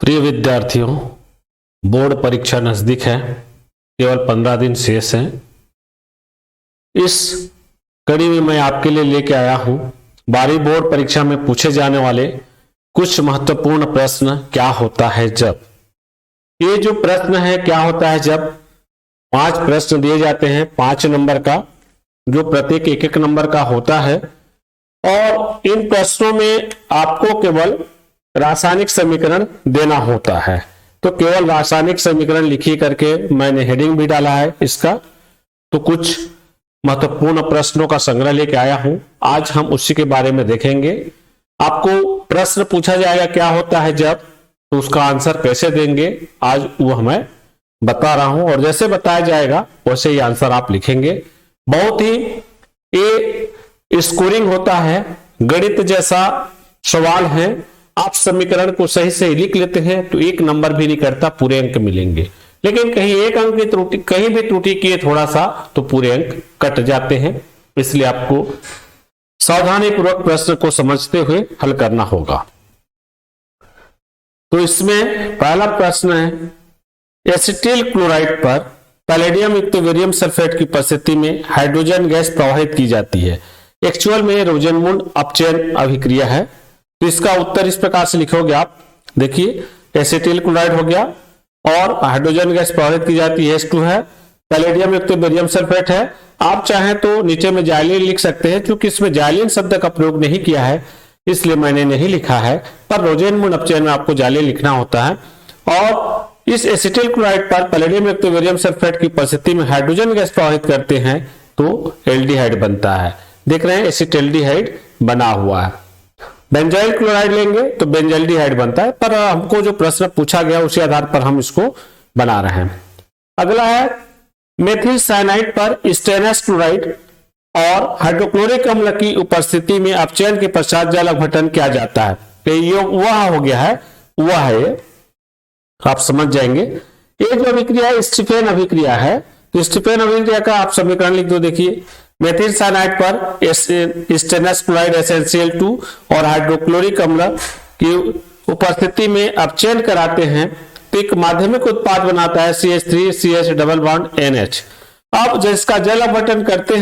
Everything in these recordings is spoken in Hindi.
प्रिय विद्यार्थियों, बोर्ड परीक्षा नजदीक है, केवल 15 दिन शेष हैं। इस कड़ी में मैं आपके लिए लेके आया हूं 12वीं बोर्ड परीक्षा में पूछे जाने वाले कुछ महत्वपूर्ण प्रश्न। क्या होता है जब, ये जो प्रश्न है क्या होता है जब, 5 प्रश्न दिए जाते हैं 5 नंबर का, जो प्रत्येक 1-1 नंबर का होता है। और इन प्रश्नों में आपको केवल रासायनिक समीकरण देना होता है। तो केवल रासायनिक समीकरण लिखिए करके मैंने हेडिंग भी डाला है इसका। तो कुछ महत्वपूर्ण प्रश्नों का संग्रह लेके आया हूं, आज हम उसी के बारे में देखेंगे। आपको प्रश्न पूछा जाएगा क्या होता है जब, तो उसका आंसर कैसे देंगे आज वो मैं बता रहा हूं, और जैसे बताया जाएगा वैसे ही आंसर आप लिखेंगे। बहुत ही ये स्कोरिंग होता है, गणित जैसा सवाल है। आप समीकरण को सही से लिख लेते हैं तो 1 नंबर भी नहीं करता, पूरे अंक मिलेंगे। लेकिन कहीं 1 अंक की त्रुटि, कहीं भी त्रुटि किए थोड़ा सा तो पूरे अंक कट जाते हैं। इसलिए आपको सावधानी पूर्वक प्रश्न को समझते हुए हल करना होगा। तो इसमें पहला प्रश्न है, एसिटिल क्लोराइड पर पैलेडियम युक्त बेरियम सल्फेट की उपस्थिति में हाइड्रोजन गैस प्रवाहित की जाती है। एक्चुअल में रोजेनमुंड अपचयन अभिक्रिया है। तो इसका उत्तर इस प्रकार से लिखोगे आप। देखिए, एसिटिल क्लोराइड हो गया और हाइड्रोजन गैस प्रवाहित की जाती है, H2 है, पैलेडियम युक्त बेरियम सल्फेट है। आप चाहें तो नीचे में जाइलिन लिख सकते हैं, क्योंकि इसमें जाइलिन शब्द का प्रयोग नहीं किया है इसलिए मैंने नहीं लिखा है, पर रोजेनमुंड अपचयन में आपको जाइलिन लिखना होता है। और इस एसिटिल क्लोराइड पर पैलेडियम युक्त बेरियम सल्फेट की उपस्थिति में हाइड्रोजन गैस प्रवाहित करते हैं तो एल्डिहाइड बनता है। देख रहे हैं एसिटिल्डिहाइड बना हुआ है। बेंजाइल क्लोराइड लेंगे तो बेंजाइल्डिहाइड बनता है, पर हमको जो प्रश्न पूछा गया उसी आधार पर हम इसको बना रहे हैं। अगला है, मेथिल साइनाइड पर स्टेनस क्लोराइड और हाइड्रोक्लोरिक अम्ल की उपस्थिति में अपचयन के पश्चात जल अपघटन किया जाता है। तो ये वह हो गया है, वह है, आप समझ जाएंगे। ये जो अभिक्रिया है स्टीफेन अभिक्रिया है। तो स्टीफेन अभिक्रिया का आप समीकरण लिख दो। देखिए, मेथिल साइनाइड पर स्टेनस क्लोराइड SnCl2 और हाइड्रोक्लोरिक अम्ल की उपस्थिति में अपचयन कराते हैं तो एक माध्यमिक उत्पाद बनाता है CH3CH डबल बॉन्ड NH। अब जिसका जल अपघटन करते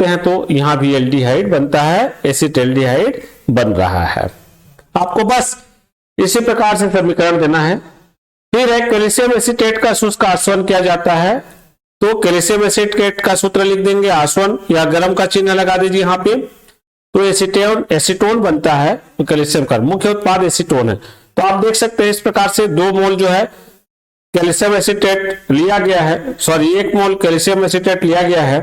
हैं तो यहां भी एल्डिहाइड बनता है, एसिटिल्डिहाइड बन रहा है। आपको बस इसी प्रकार से समीकरण देना है। फिर है, कैल्शियम एसीटेट का शुष्क आसवन किया जाता है। तो कैल्शियम एसीटेट का सूत्र लिख देंगे, आसवन या गर्म का चिन्ह लगा दीजिए यहाँ पे। तो एसीटोन बनता है, तो कैल्शियम का मुख्य उत्पाद एसीटोन है। तो आप देख सकते हैं इस प्रकार से 2 मोल जो है कैल्शियम एसीटेट लिया गया है, 1 मोल कैल्शियम एसीटेट लिया गया है।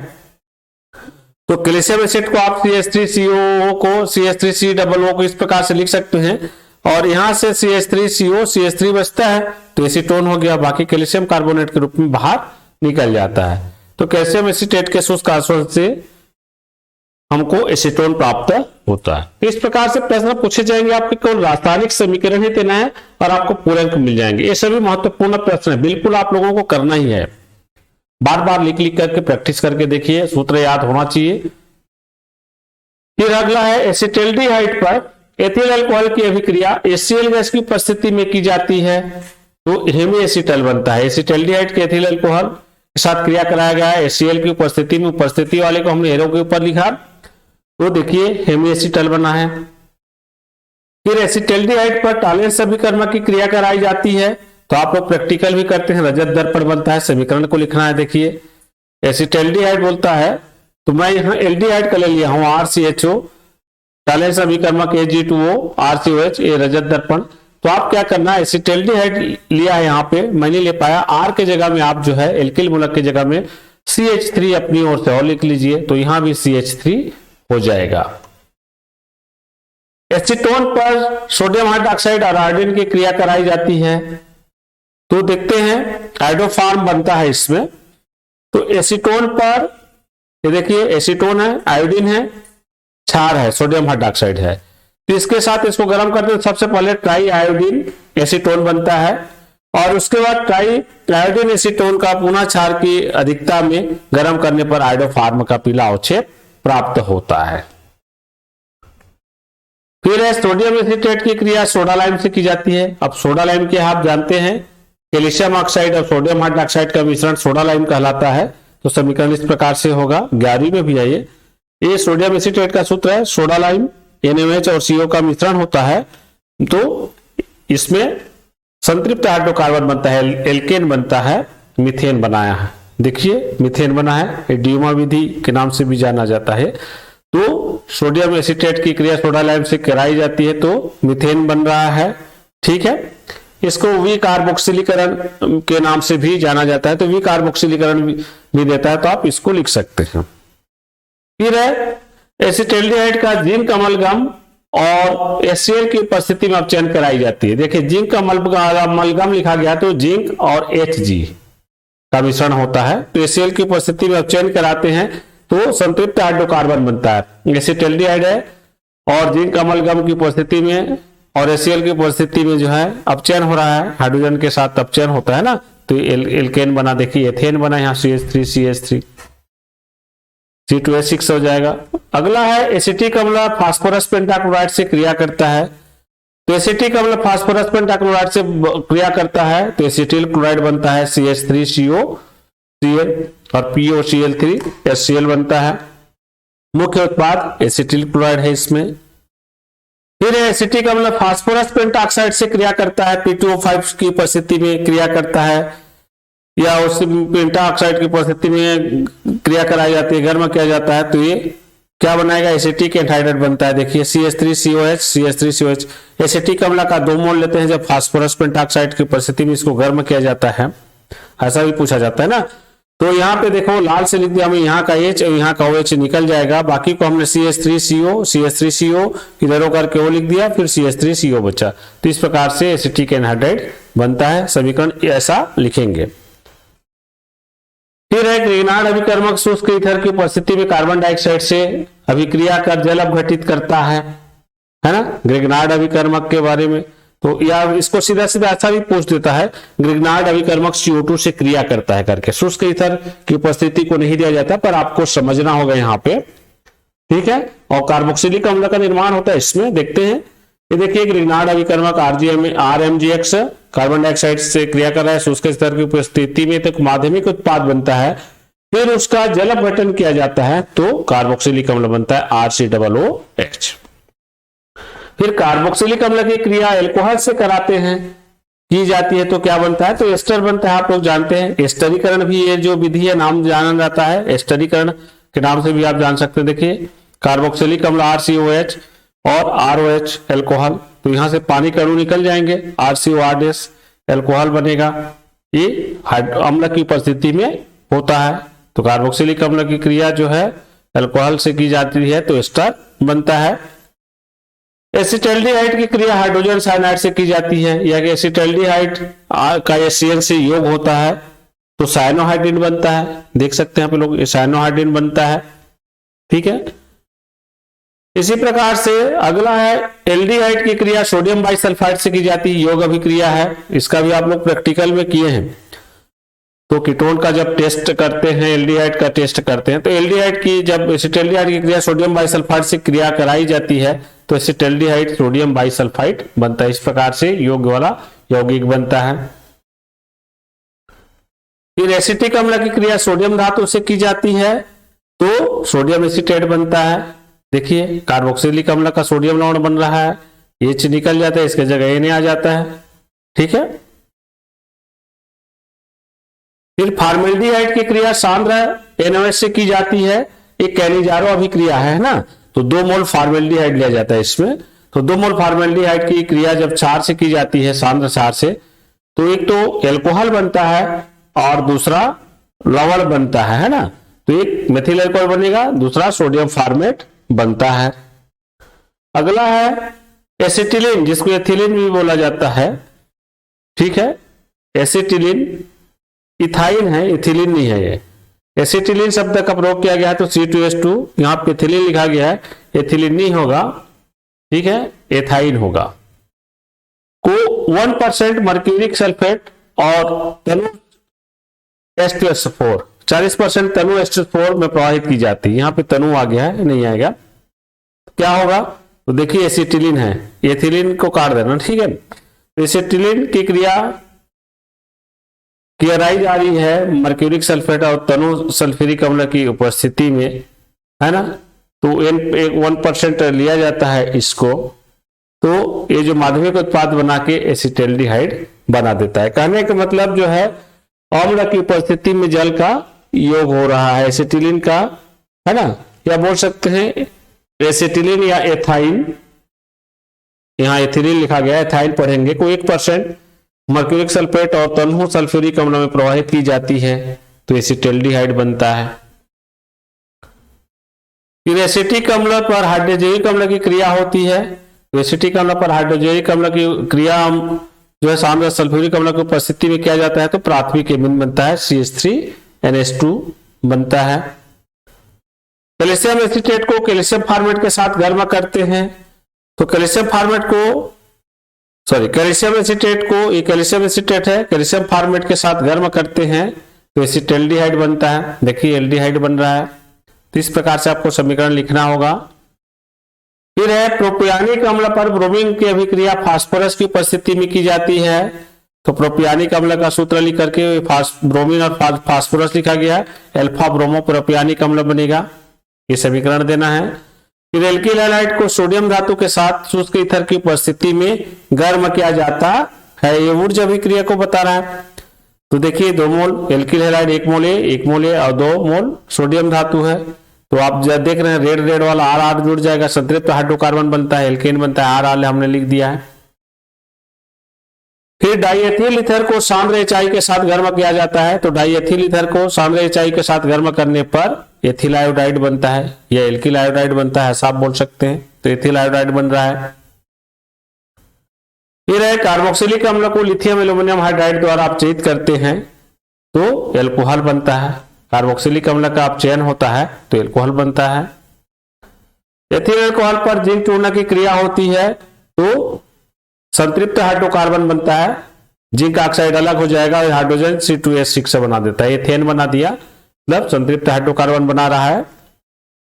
तो कैल्शियम एसिड को आप CH3CO को CH3COO को इस प्रकार से लिख सकते हैं, और यहां से CH3CO CH3 बचता है तो एसीटोन हो गया, बाकी कैल्शियम कार्बोनेट के रूप में बाहर निकल जाता है। तो कैल्शियम एसीटेट के शुष्क आसवन से हमको एसीटोन प्राप्त होता है। इस प्रकार से प्रश्न पूछे जाएंगे, आपके केवल रासायनिक समीकरण ही देना है और आपको पूरे अंक मिल जाएंगे। ये सभी महत्वपूर्ण प्रश्न है, बिल्कुल आप लोगों को करना ही है। बार बार लिख लिख करके प्रैक्टिस करके देखिए, सूत्र याद होना चाहिए। फिर अगला है, एसिटिल्डिहाइड पर एथिल अल्कोहल की अभिक्रिया HCl गैस की उपस्थिति में की जाती है तो हेमीएसिटल बनता है। एसिटिल्डिहाइड के एथिल अल्कोहल के साथ क्रिया कराया गया है HCl की उपस्थिति में, उपस्थिति वाले को हमने एरो के ऊपर लिखा तो देखिए हेमीएसिटल बना है। फिर एसिटिल्डिहाइड पर टालेंस अभिकर्मक की क्रिया कराई जाती है, तो आप लोग प्रैक्टिकल भी करते हैं, रजत दर्पण बनता है। समीकरण को लिखना है। देखिए, एसिटिल्डिहाइड बोलता है तो मैं यहाँ एल्डिहाइड का ले लिया हूँ RCHO, टालेंस अभिकर्मक Ag2O RCOH, ये रजत दर्पण। तो आप क्या करना है, एसिटिल्डिहाइड लिया है, यहाँ पे मैं नहीं ले पाया, R के जगह में आप जो है एल्किल मूलक के जगह में CH3 अपनी ओर से और लिख लीजिए, तो यहां भी CH3 हो जाएगा। एसीटोन पर सोडियम हाइड्रोक्साइड और आयोडीन की क्रिया कराई जाती है, तो देखते हैं आयोडोफार्म बनता है इसमें। तो एसीटोन पर ये देखिए, एसीटोन है, आयोडीन है, क्षार है, सोडियम हाइड्रोक्साइड है। तो इसके साथ इसको गर्म करते हैं, सबसे पहले ट्राई आयोडीन एसीटोन बनता है, और उसके बाद ट्राई आयोडीन एसीटोन का पुनः क्षार की अधिकता में गर्म करने पर आयोडोफार्म का पीला अवक्षेप प्राप्त होता है। फिर है सोडियम एसीटेट की क्रिया सोडा लाइम से की जाती है। अब सोडा लाइम के आप जानते हैं कैल्शियम ऑक्साइड और सोडियम हाइड्रोक्साइड का मिश्रण सोडा लाइम कहलाता है। तो समीकरण इस प्रकार से होगा, 11वीं में भी आइए, ये सोडियम एसीटेट का सूत्र है, सोडा लाइम NaOH और CO का मिश्रण होता है, तो इसमें संतृप्त हाइड्रोकार्बन बनता है, एल्केन बनता है, मीथेन बनाया है। देखिए मीथेन बना है, ड्यूमा विधि के नाम से भी जाना जाता है। तो सोडियम एसीटेट की क्रिया सोडा लाइम से कराई जाती है तो मीथेन बन रहा है। ठीक है, इसको वी कार्बोक्सिलीकरण के नाम से भी जाना जाता है, तो वी कार्बोक्सिलीकरण भी देता है, तो आप इसको लिख सकते हैं। फिर है एसिटाल्डिहाइड का जिंक अमलगम और HCl की उपस्थिति में अपचयन कराई जाती है। देखिए जिंक अमलगम लिखा गया तो जिंक और Hg का मिश्रण होता है, तो HCl की उपस्थिति में अपचयन कराते हैं तो संतृप्त हाइड्रोकार्बन बनता है। एसिटाल्डिहाइड है और जिंक अमलगम की उपस्थिति में और HCl की उपस्थिति में जो है अपचयन हो रहा है, हाइड्रोजन के साथ अपचयन होता है ना, तो एल्केन बना, देखिए एथेन बना, यहाँ CH3 C2H6 हो जाएगा। अगला है एसिटिक अम्ल फास्फोरस पेंटाक्लोराइड से क्रिया करता है, तो एसिटिक अम्ल फास्फोरस पेंटाक्लोराइड से क्रिया करता है तो एसिटिल क्लोराइड बनता है, CH3COCl और POCl3 HCl बनता है। मुख्य उत्पाद एसिटिल क्लोराइड है इसमें। फिर एसिटिक अम्ल फास्फोरस पेंटाऑक्साइड से क्रिया करता है, P2O5 की उपस्थिति में क्रिया करता है या उस पेंटाऑक्साइड की उपस्थिति में क्रिया कराई जाती है, गर्म किया जाता है, तो ये क्या बनाएगा, एसिटिक एनहाइड्राइड बनता है। देखिए CH3COH एसिटिक अम्ल का 2 मोल लेते हैं जब फास्फोरस पेंटाऑक्साइड की उपस्थिति में इसको गर्म किया जाता है, ऐसा भी पूछा जाता है ना। तो यहाँ पे देखो लाल से लिख दिया हमें, यहाँ का H और यहाँ का OH निकल जाएगा, बाकी को हमने CH3CO इधर होकर के O लिख दिया, फिर CH3CO बचा। तो इस प्रकार से एसिटिक एनहाइड्राइड बनता है, समीकरण ऐसा लिखेंगे। फिर एक ग्रिग्नार्ड अभिकर्मक शुष्क ईथर की उपस्थिति में कार्बन डाइऑक्साइड से अभिक्रिया कर जल अपघटित करता है ना, ग्रिग्नार्ड अभिकर्मक के बारे में। तो या इसको सीधा सीधा ऐसा भी पूछ देता है, ग्रिग्नार्ड अभिकर्मक CO2 से क्रिया करता है करके। शुष्क ईथर की उपस्थिति को नहीं दिया जाता, पर आपको समझना होगा यहाँ पे, ठीक है। और कार्बोक्सिलिक अम्ल का निर्माण होता है इसमें, देखते हैं। ये देखिए ग्रिग्नार्ड अभिकर्मक RMGX कार्बन डाइऑक्साइड से क्रिया कर रहा है, शुष्क स्तर की उपस्थिति में तक माध्यमिक उत्पाद बनता है, फिर उसका जल अपघटन किया जाता है तो कार्बोक्सिलिक अम्ल बनता है RCOOH। फिर कार्बोक्सिलिक अम्ल की क्रिया एल्कोहल से कराते हैं, की जाती है तो क्या बनता है, तो एस्टर बनता है। आप लोग जानते हैं एस्टरीकरण भी, ये जो विधि है नाम जाना जाता है, एस्टरीकरण के नाम से भी आप जान सकते हैं। देखिए कार्बोक्सिलिक अम्ल RCOH और ROH एल्कोहल, तो यहां से पानी के अणु निकल जाएंगे, RCOR एल्कोहल बनेगा, ये अम्ल की उपस्थिति में होता है। तो कार्बोक्सिलिक अम्ल की क्रिया जो है एल्कोहल से की जाती है तो एस्टर बनता है। एसिटाल्डिहाइड की क्रिया हाइड्रोजन साइनाइड से की जाती है, या कि एसिटाल्डिहाइड का HCl से योग होता है तो साइनोहाइड्रिन बनता है, देख सकते हैं आप लोग, साइनोहाइड्रिन बनता है, ठीक है। इसी प्रकार से अगला है एल्डिहाइड की क्रिया सोडियम बाइसल्फाइड से की जाती है, योग अभिक्रिया है, इसका भी आप लोग प्रैक्टिकल में किए हैं। तो कीटोन का जब टेस्ट करते हैं, एल्डिहाइड का टेस्ट करते हैं, तो एल्डिहाइड की जब एसिटाल्डिहाइड की क्रिया सोडियम बाइसल्फाइड से क्रिया कराई जाती है तो एसिटाल्डिहाइड सोडियम बाइसल्फाइड बनता है। इस प्रकार से योग वाला यौगिक बनता है। फिर एसिटिक अम्ल की क्रिया सोडियम धातु से की जाती है तो सोडियम एसीटेट बनता है। देखिए कार्बोक्सिलिक अम्ल का सोडियम लवण बन रहा है, H निकल जाता है, इसके जगह Na आ जाता है, ठीक है। फिर फॉर्मेल्डिहाइड की क्रिया सांद्र NaOH से की जाती है, एक कैनिजारो अभिक्रिया है ना, तो 2 मोल फॉर्मेल्डिहाइड लिया जाता है इसमें। तो 2 मोल फॉर्मेल्डिहाइड की क्रिया जब क्षार से की जाती है, सांद्र क्षार से, तो एक तो एल्कोहल बनता है और दूसरा लवण बनता है ना, तो एक मेथिल एल्कोहल बनेगा, दूसरा सोडियम फॉर्मेट बनता है। अगला है एसिटिलीन, जिसको एथिलीन भी बोला जाता है, ठीक है। एसिटिलीन इथाइन है, इथिलीन नहीं है ये। एसिटिलीन शब्द का प्रयोग किया गया है तो C2H2, यहां पे एथिलीन लिखा गया है, एथिलीन नहीं होगा, ठीक है, एथाइन होगा। को 1% मर्क्यूरिक सल्फेट और तनु H2SO4 40% तनु H2SO4 में प्रवाहित की जाती है। यहां पे तनु आ गया है, नहीं आएगा, क्या होगा, तो देखिए एसिटिलीन है, एथिलीन को काट देना, ठीक है। एसिटिलीन की क्रिया क्लियराई जा रही है मर्क्यूरिक सल्फेट और तनु सल्फ्यूरिक अम्ल की उपस्थिति में, है ना। तो 1% लिया जाता है इसको, तो ये जो माध्यमिक उत्पाद बना के एसिटल्डिहाइड बना देता है। कहने का मतलब जो है अम्ल की उपस्थिति में जल का योग हो रहा है एसिटिलीन का, है ना, या बोल सकते हैं एसिटिलीन या एथाइन, यहाँ एथिलीन लिखा गया है, एथाइन पढ़ेंगे, को 1% मर्क्यूरिक सल्फेट और तनु सल्फ्यूरिक अम्ल में प्रवाहित की जाती है तो एसिटल्डिहाइड बनता है। फिर एसिटिक अम्ल पर हाइड्रोजनिक अम्ल की क्रिया होती है, तो एसिटिक अम्ल पर हाइड्रोजनिक अम्ल की क्रिया जो है सामने सल्फ्यूरिक अम्ल की उपस्थिति में किया जाता है तो प्राथमिक एमीन बनता है, CH3NH2 बनता है। कैल्शियम एसीटेट को कैल्शियम फॉर्मेट के साथ गर्म करते हैं, तो कैल्शियम फॉर्मेट को कैल्शियम एसीटेट को, ये कैल्शियम एसीटेट है, कैल्शियम फॉर्मेट के साथ गर्म करते हैं तो एसिटल्डिहाइड बनता है। देखिए एल्डिहाइड बन रहा है, तो इस प्रकार से आपको समीकरण लिखना होगा। फिर है प्रोपियानिक अम्ल पर ब्रोमीन की अभिक्रिया फास्फोरस की उपस्थिति में की जाती है, तो प्रोपियानिक अम्ल का सूत्र लिख करके ब्रोमीन और फास्फोरस लिखा गया, अल्फा ब्रोमो प्रोपियानिक अम्ल बनेगा, ये समीकरण देना है। फिर एल्किल हैलाइड को सोडियम धातु के साथ शुष्क ईथर की उपस्थिति में गर्म किया जाता है, ये ऊर्जा अभिक्रिया को बता रहा है। तो देखिए 2 मोल एल्किल हैलाइड, 1 मोल और 2 मोल सोडियम धातु है, तो आप जब देख रहे हैं रेड वाला R जुड़ जाएगा, संतृप्त हाइड्रोकार्बन बनता है, एल्केन बनता है, R हमने लिख दिया है। फिर डाइएथिल ईथर को सांद्र HI के साथ गर्म किया जाता है, तो डाइएथिल ईथर को सांद्र HI के साथ गर्म करने पर एथिल आयोडाइड बनता है या एल्किल आयोडाइड बनता है, ऐसा आप बोल सकते हैं, तो एथिल आयोडाइड बन रहा है। फिर है कार्बोक्सिलिक अम्ल को लिथियम एल्यूमिनियम हाइड्राइड द्वारा आप चयित करते हैं तो एल्कोहल बनता है, कार्बोक्सिलिक अम्ल का अपचयन होता है तो एल्कोहल बनता है। एथिल अल्कोहल पर जिंक चूर्ण की क्रिया होती है तो संतृप्त हाइड्रोकार्बन बनता है, जिंक ऑक्साइड अलग हो जाएगा और हाइड्रोजन C2H6 से बना देता है, एथेन बना दिया, मतलब संतृप्त हाइड्रोकार्बन बना रहा है।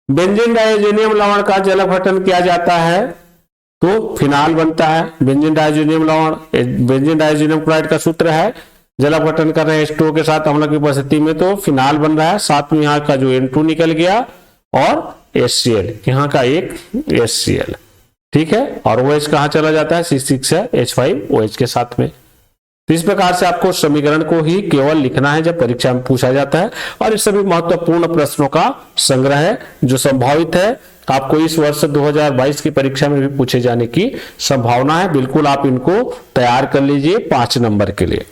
बेंजीन डाइज़ोनियम लवण का जल अपघटन किया जाता है तो फिनाल बनता है, बेंजीन डाइज़ोनियम लवण, बेंजीन डाइज़ोनियम क्लोराइड का सूत्र है, जल अपघटन कर रहे हैं H2O के साथ अम्ल की उपस्थिति में तो फिनाल बन रहा है, साथ में यहाँ का जो N2 निकल गया और HCl, यहाँ का एक HCl, ठीक है, और OH कहाँ चला जाता है, C6H5OH के साथ में। तो इस प्रकार से आपको समीकरण को ही केवल लिखना है जब परीक्षा में पूछा जाता है, और इस सभी महत्वपूर्ण प्रश्नों का संग्रह है जो संभावित है आपको इस वर्ष 2022 की परीक्षा में भी पूछे जाने की संभावना है। बिल्कुल आप इनको तैयार कर लीजिए 5 नंबर के लिए।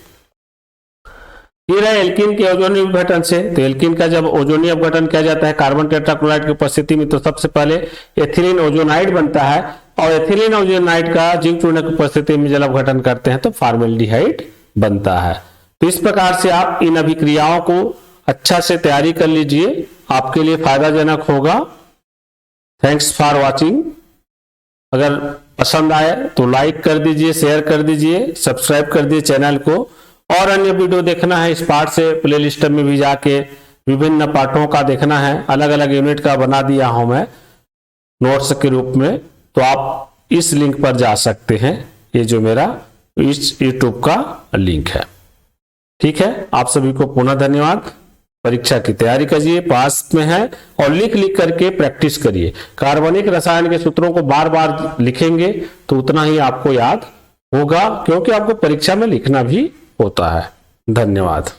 फिर है एल्कीन के ओजोनी अपघटन से, तो एल्कीन का जब ओजोनी अपघटन किया जाता है कार्बन टेट्राक्लोराइड की उपस्थिति में तो सबसे पहले एथिलीन ओजोनाइड बनता है, और एथिलीन ओजोनाइड का जिंक चूर्ण की उपस्थिति में जल अपघटन करते हैं तो फॉर्मेल्डिहाइड बनता है। तो इस प्रकार से आप इन अभिक्रियाओं को अच्छा से तैयारी कर लीजिए, आपके लिए फायदाजनक होगा। Thanks for watching. अगर पसंद आए तो लाइक कर दीजिए, शेयर कर दीजिए, सब्सक्राइब कर दीजिए चैनल को, और अन्य वीडियो देखना है इस पाठ से प्लेलिस्ट में भी जाके विभिन्न पाठों का देखना है, अलग अलग यूनिट का बना दिया हूं मैं नोट्स के रूप में, तो आप इस लिंक पर जा सकते हैं, ये जो मेरा इस YouTube का लिंक है। ठीक है, आप सभी को पुनः धन्यवाद। परीक्षा की तैयारी करिए, पास में है, और लिख लिख करके प्रैक्टिस करिए। कार्बनिक रसायन के सूत्रों को बार बार लिखेंगे तो उतना ही आपको याद होगा, क्योंकि आपको परीक्षा में लिखना भी होता है। धन्यवाद।